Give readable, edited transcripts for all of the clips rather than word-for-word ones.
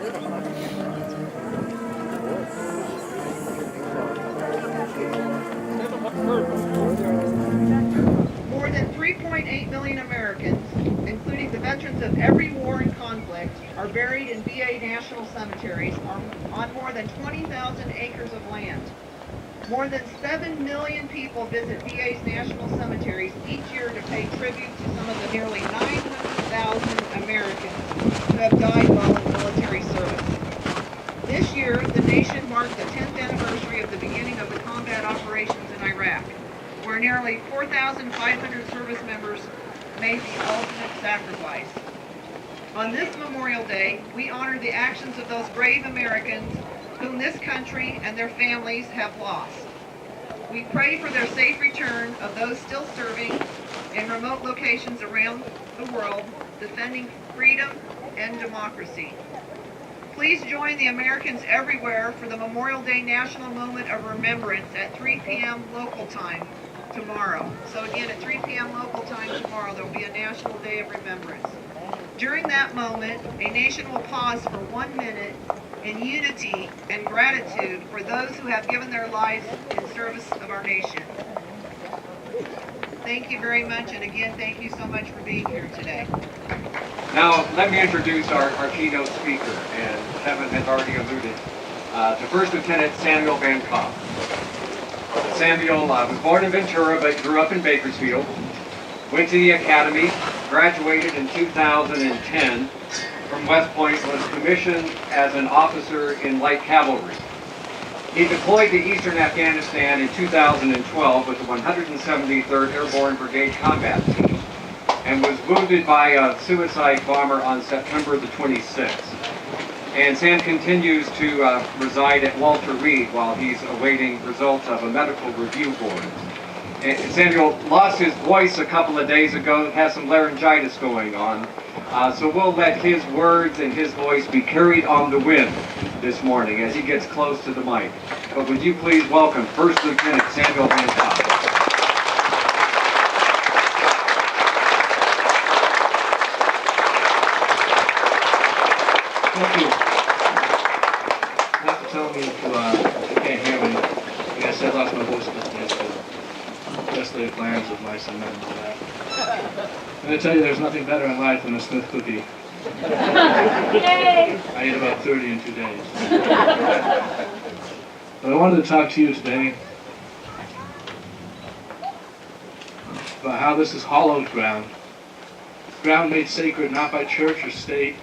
More than 3.8 million Americans, including the veterans of every war and conflict, are buried in VA national cemeteries on more than 20,000 acres of land. More than 7 million people visit VA's national cemeteries each year to pay tribute to some of the nearly 900,000 Americans who have died while in military service. This year, the nation marked the 10th anniversary of the beginning of the combat operations in Iraq, where nearly 4,500 service members made the ultimate sacrifice. On this Memorial Day, we honor the actions of those brave Americans whom this country and their families have lost. We pray for their safe return of those still serving in remote locations around the world, defending freedom and democracy. Please join the Americans everywhere for the Memorial Day National Moment of Remembrance at 3 p.m. local time tomorrow. So again, at 3 p.m. local time tomorrow, there will be a National Day of Remembrance. During that moment, a nation will pause for 1 minute in unity and gratitude for those who have given their lives in service of our nation. Thank you very much, and again, thank you so much for being here today. Now, let me introduce our keynote speaker, and Kevin has already alluded to First Lieutenant Samuel Van Kopp. Samuel was born in Ventura, but grew up in Bakersfield, went to the academy, graduated in 2010 from West Point, was commissioned as an officer in light cavalry. He deployed to eastern Afghanistan in 2012 with the 173rd Airborne Brigade Combat Team and was wounded by a suicide bomber on September the 26th. And Sam continues to reside at Walter Reed while he's awaiting results of a medical review board. And Samuel lost his voice a couple of days ago, has some laryngitis going on. So we'll let his words and his voice be carried on the wind this morning as he gets close to the mic. But would you please welcome First Lieutenant Samuel Van Kopp. Thank you. You have to tell me if you can't hear me. I guess I lost my voice yesterday. Yesterday plans of mice and men and all that. I'm going to tell you there's nothing better in life than a Smith cookie. I ate about 30 in 2 days. But I wanted to talk to you today about how this is hallowed ground. Ground made sacred not by church or state,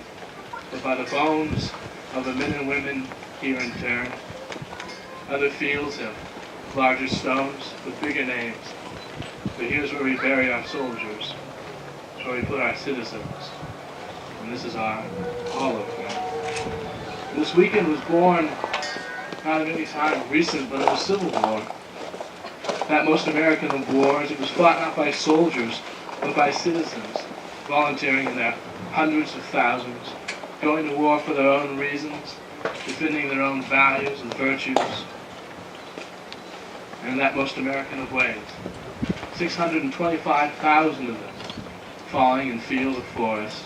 but by the bones of the men and women here in Kern. Other fields have larger stones with bigger names. But here's where we bury our soldiers. It's where we put our citizens. And this is our hollow ground. This weekend was born not at any time recent, but of the Civil War. That most American of wars, it was fought not by soldiers, but by citizens, volunteering in their hundreds of thousands, going to war for their own reasons, defending their own values and virtues. And that most American of ways, 625,000 of them falling in field or forest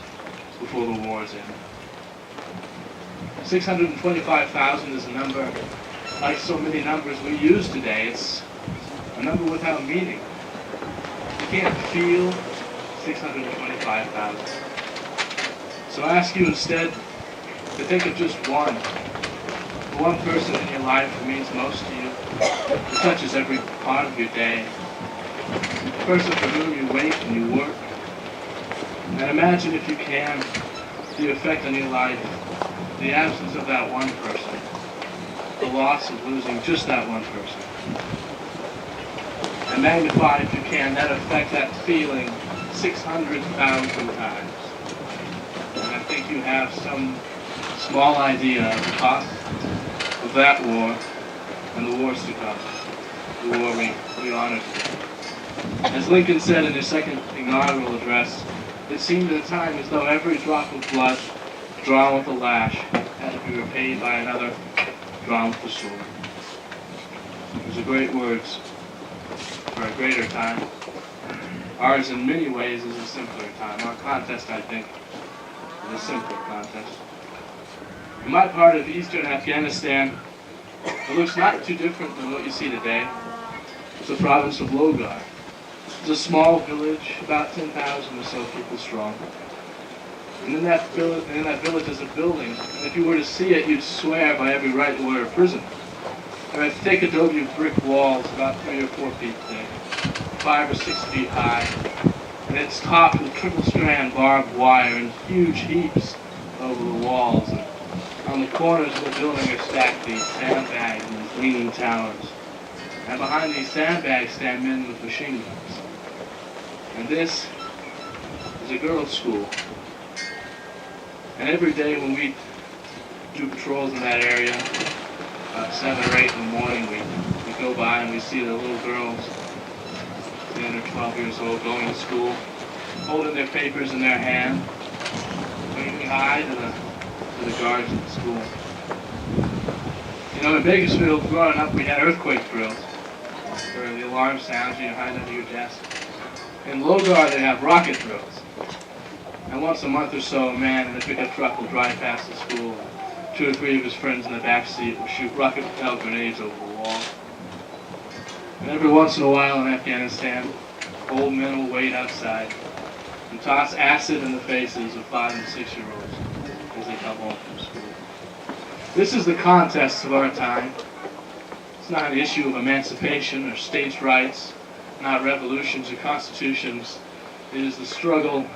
before the war's end. 625,000 is a number, like so many numbers we use today. It's a number without meaning. You can't feel 625,000. So I ask you instead to think of just one. The one person in your life who means most to you, who touches every part of your day. The person for whom you wake and you work. And imagine, if you can, the effect on your life, the absence of that one person, the loss of losing just that one person. And magnify, if you can, that effect, that feeling, 600,000 times. And I think you have some small idea of the cost of that war and the wars to come, the war we honor today. As Lincoln said in his second inaugural address, it seemed at the time as though every drop of blood drawn with a lash had to be repaid by another drawn with a sword. Those are great words for a greater time. Ours, in many ways, is a simpler time. Our contest, I think, is a simpler contest. In my part of eastern Afghanistan, it looks not too different than what you see today. It's the province of Logar. It's a small village, about 10,000 or so people strong. And in that village is a building, and if you were to see it, you'd swear by every right it were a prison. There are thick adobe brick walls, about 3 or 4 feet thick, 5 or 6 feet high, and it's topped with triple-strand barbed wire in huge heaps over the walls. And on the corners of the building are stacked these sandbags and these leaning towers. And behind these sandbags stand men with machine guns. And this is a girls' school. And every day when we do patrols in that area, about 7 or 8 in the morning, we go by and we see the little girls, 10 or 12 years old, going to school, holding their papers in their hand, waving hi to the guards at the school. You know, in Bakersfield, growing up, we had earthquake drills, where the alarm sounds, you hide under your desk. In Logar, they have rocket drills. And once a month or so, a man in a pickup truck will drive past the school, and 2 or 3 of his friends in the back seat will shoot rocket-propelled grenades over the wall. And every once in a while in Afghanistan, old men will wait outside and toss acid in the faces of 5 and 6-year-olds as they come home from school. This is the contest of our time. It's not an issue of emancipation or states' rights, not revolutions or constitutions. It is the struggle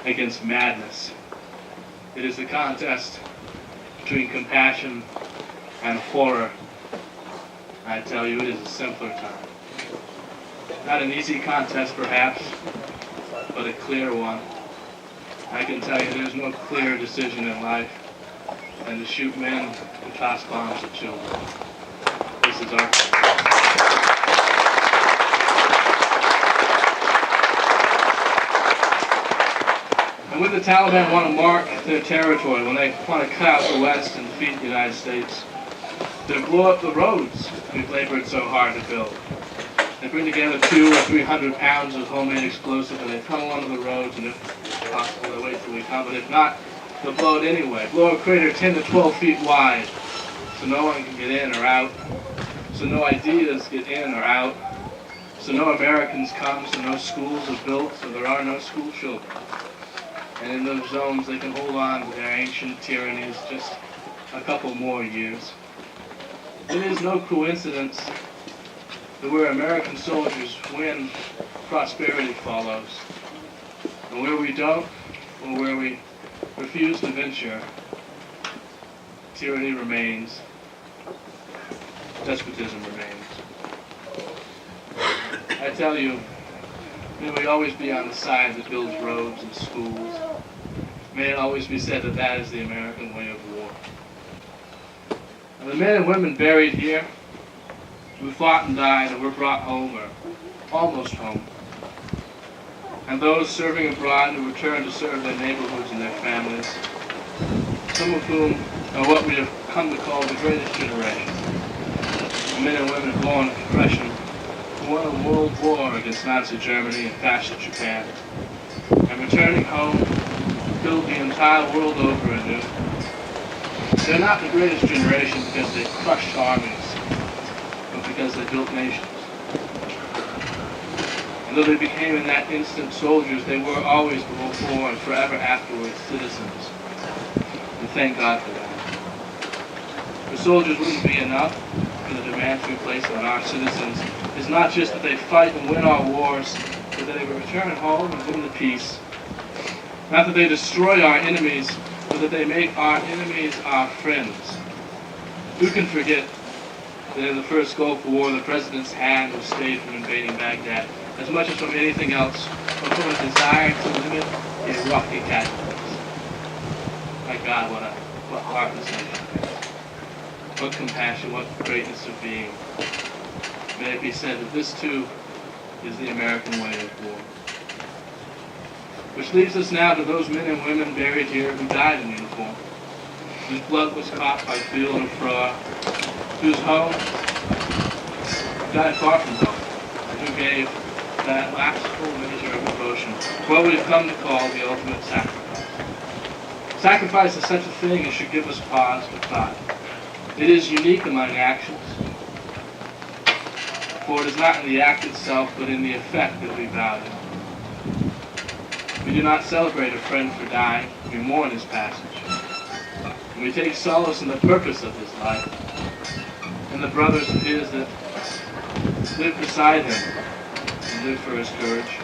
against madness. It is the contest between compassion and horror. I tell you, it is a simpler time. Not an easy contest, perhaps, but a clear one. I can tell you there's no clearer decision in life than to shoot men and toss bombs at children. This is our... And when the Taliban want to mark their territory, when they want to cut out the West and defeat the United States, they blow up the roads we've labored so hard to build. They bring together 200 or 300 pounds of homemade explosive and they tunnel under the roads, and if possible they wait till we come, but if not, they'll blow it anyway. Blow a crater 10 to 12 feet wide so no one can get in or out, so no ideas get in or out, so no Americans come, so no schools are built, so there are no school children. And in those zones they can hold on to their ancient tyrannies just a couple more years. It is no coincidence that where American soldiers win, prosperity follows. And where we don't, or where we refuse to venture, tyranny remains, despotism remains. I tell you, may we always be on the side that builds roads and schools. May it always be said that that is the American way of war. And the men and women buried here, who fought and died and were brought home or almost home, and those serving abroad who returned to serve their neighborhoods and their families, some of whom are what we have come to call the greatest generation. The men and women born of Depression, who won a world war against Nazi Germany and fascist Japan, and returning home, built the entire world over anew. They're not the greatest generation because they crushed armies, but because they built nations. And though they became in that instant soldiers, they were always before and forever afterwards citizens. And thank God for that. The soldiers wouldn't be enough for the demands we place on our citizens. It's not just that they fight and win our wars, but that they return home and win the peace. Not that they destroy our enemies, but that they make our enemies our friends. Who can forget that in the first Gulf War, the president's hand was stayed from invading Baghdad, as much as from anything else, but from a desire to limit the Iraqi casualties. My God, what heart this nation has. What compassion, what greatness of being. May it be said that this too is the American way of war. Which leads us now to those men and women buried here who died in uniform, whose blood was caught by field and froth, whose home died far from home, and who gave that last full measure of devotion, what we've come to call the ultimate sacrifice. Sacrifice is such a thing as should give us pause for thought. It is unique among actions, for it is not in the act itself, but in the effect that we value. We do not celebrate a friend for dying, we mourn his passage. And we take solace in the purpose of his life, and the brothers of his that live beside him, and live for his courage,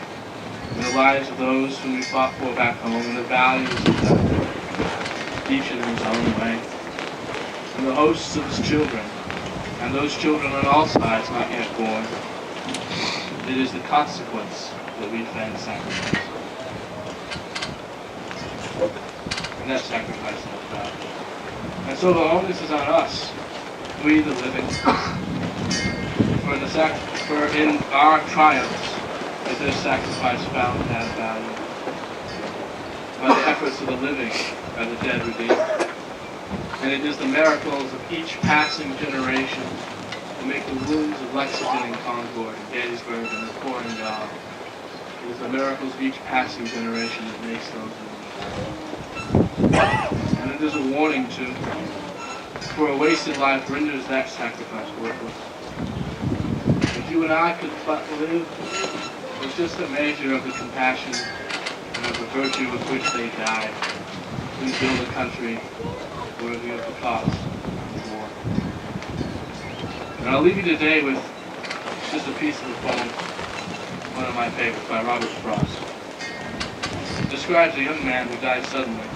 and the lives of those whom we fought for back home, and the values of them, each in his own way, and the hosts of his children, and those children on all sides not yet born. It is the consequence that we fan sacrifice. And that sacrifice is God. And so the onus is on us, we the living, for in our triumphs that this sacrifice found that value. By the efforts of the living, by the dead redeemed. And it is the miracles of each passing generation that make the wounds of Lexington and Concord and Gettysburg and the poor and God. It is the miracles of each passing generation that makes those wounds. And it is a warning too, for a wasted life renders that sacrifice worthless. If you and I could but live with just a measure of the compassion and of the virtue with which they died, we build a country worthy of the cost of war. And I'll leave you today with just a piece of the poem, one of my favorites, by Robert Frost. It describes a young man who died suddenly.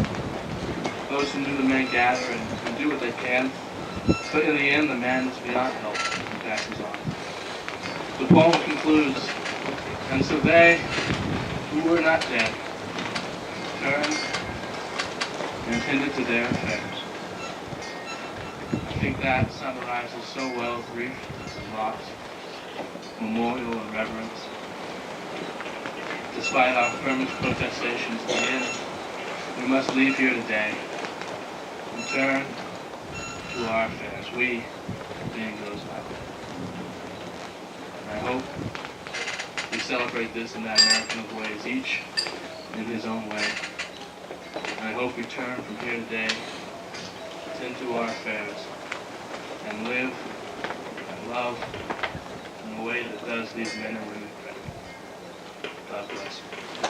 Those who knew the men gather and do what they can, but in the end the man is beyond help and passes on. The poem concludes, and so they who were not dead turned and tended to their affairs. I think that summarizes so well grief and loss, memorial and reverence. Despite our firmest protestations to the end, we must leave here today and turn to our affairs, we being those left. And I hope we celebrate this in that American of ways, each in his own way. And I hope we turn from here today, tend to our affairs, and live and love in a way that does these men and women credit. God bless you.